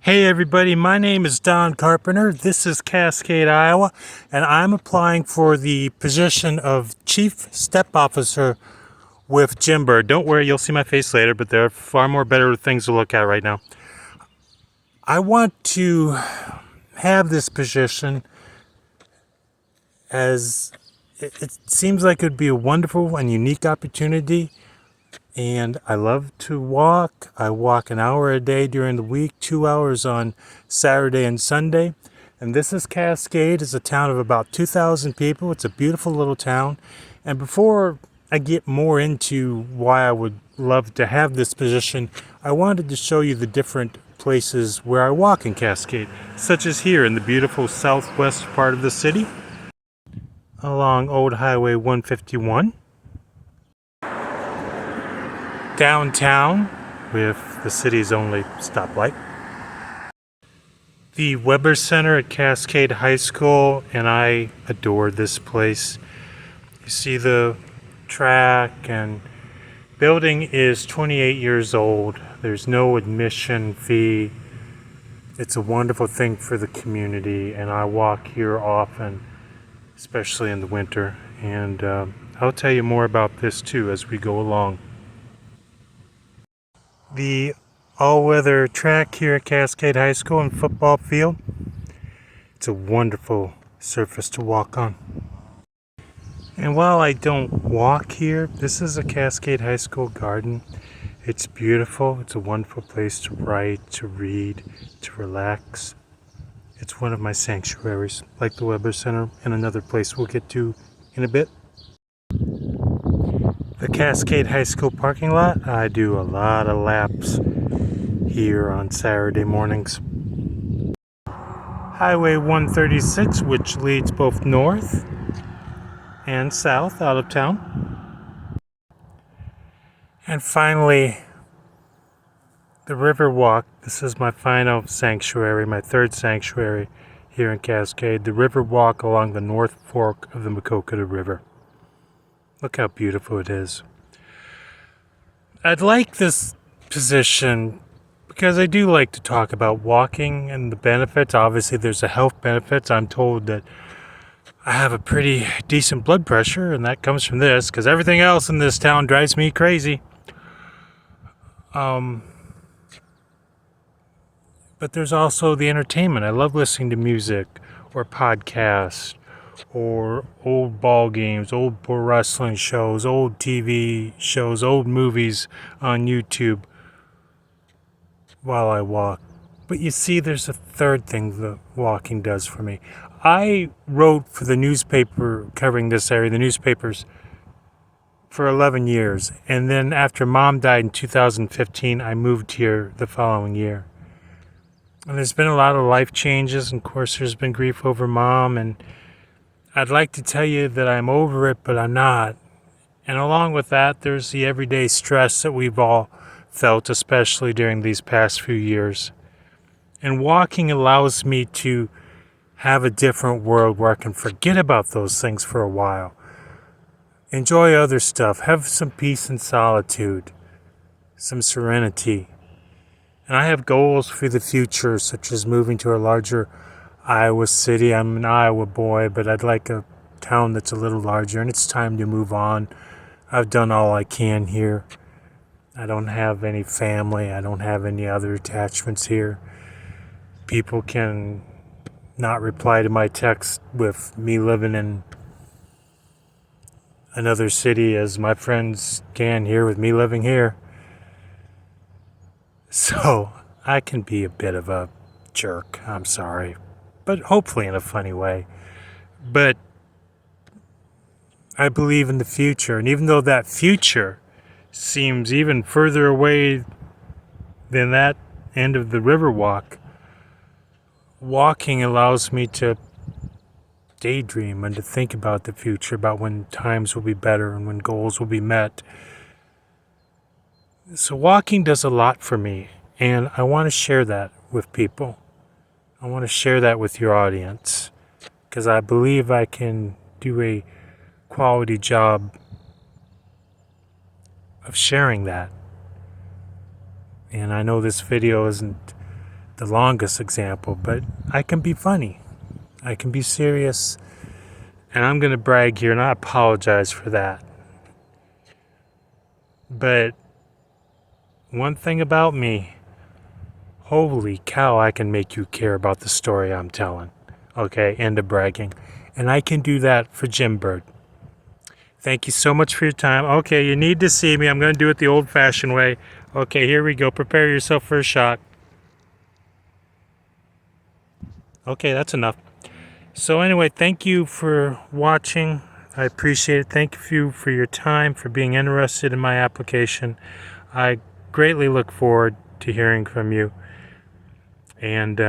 Hey everybody, my name is Don Carpenter. This is Cascade, Iowa, and I'm applying for the position of Chief Step Officer with Jim Bird. Don't worry, you'll see my face later, but there are far more better things to look at right now. I want to have this position as it seems like it would be a wonderful and unique opportunity. And I love to walk. I walk an hour a day during the week, 2 hours on Saturday and Sunday. And this is Cascade. It's a town of about 2,000 people. It's a beautiful little town. And before I get more into why I would love to have this position, I wanted to show you the different places where I walk in Cascade, such as here in the beautiful southwest part of the city, along Old Highway 151. Downtown with the city's only stoplight. The Weber Center at Cascade High School, and I adore this place. You see the track, and building is 28 years old. There's no admission fee. It's a wonderful thing for the community, and I walk here often, especially in the winter. And I'll tell you more about this too as we go along. The all-weather track here at Cascade High School and football field. It's a wonderful surface to walk on. And while I don't walk here, this is a Cascade High School garden. It's beautiful. It's a wonderful place to write, to read, to relax. It's one of my sanctuaries, like the Weber Center and another place we'll get to in a bit. The Cascade High School parking lot, I do a lot of laps here on Saturday mornings. Highway 136, which leads both north and south out of town. And finally, the Riverwalk. This is my final sanctuary, my third sanctuary here in Cascade. The Riverwalk along the North Fork of the Maquoketa River. Look how beautiful it is. I'd like this position because I do like to talk about walking and the benefits. Obviously, there's the health benefits. I'm told that I have a pretty decent blood pressure, and that comes from this because everything else in this town drives me crazy. But there's also the entertainment. I love listening to music or podcasts or old ball games, old pro wrestling shows, old TV shows, old movies on YouTube while I walk. But you see, there's a third thing that walking does for me. I wrote for the newspaper covering this area, the newspapers, for 11 years. And then after Mom died in 2015, I moved here the following year. And there's been a lot of life changes. And of course, there's been grief over Mom, and I'd like to tell you that I'm over it, but I'm not. And along with that, there's the everyday stress that we've all felt, especially during these past few years. And walking allows me to have a different world where I can forget about those things for a while. Enjoy other stuff. Have some peace and solitude. Some serenity. And I have goals for the future, such as moving to a larger Iowa City. I'm an Iowa boy, but I'd like a town that's a little larger, and it's time to move on. I've done all I can here. I don't have any family. I don't have any other attachments here. People can not reply to my text with me living in another city as my friends can here with me living here. So I can be a bit of a jerk. I'm sorry. But hopefully in a funny way. But I believe in the future, and even though that future seems even further away than that end of the Riverwalk, walking allows me to daydream and to think about the future, about when times will be better and when goals will be met. So walking does a lot for me, and I want to share that with people. I want to share that with your audience because I believe I can do a quality job of sharing that. And I know this video isn't the longest example, but I can be funny. I can be serious. And I'm going to brag here, and I apologize for that. But one thing about me, holy cow, I can make you care about the story I'm telling. Okay, end of bragging. And I can do that for Jim Bird. Thank you so much for your time. Okay, you need to see me. I'm going to do it the old-fashioned way. Okay, here we go. Prepare yourself for a shock. Okay, that's enough. So anyway, thank you for watching. I appreciate it. Thank you for your time, for being interested in my application. I greatly look forward to hearing from you. And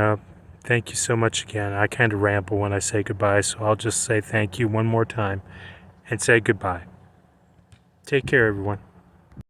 thank you so much again. I kind of ramble when I say goodbye, so I'll just say thank you one more time and say goodbye. Take care, everyone.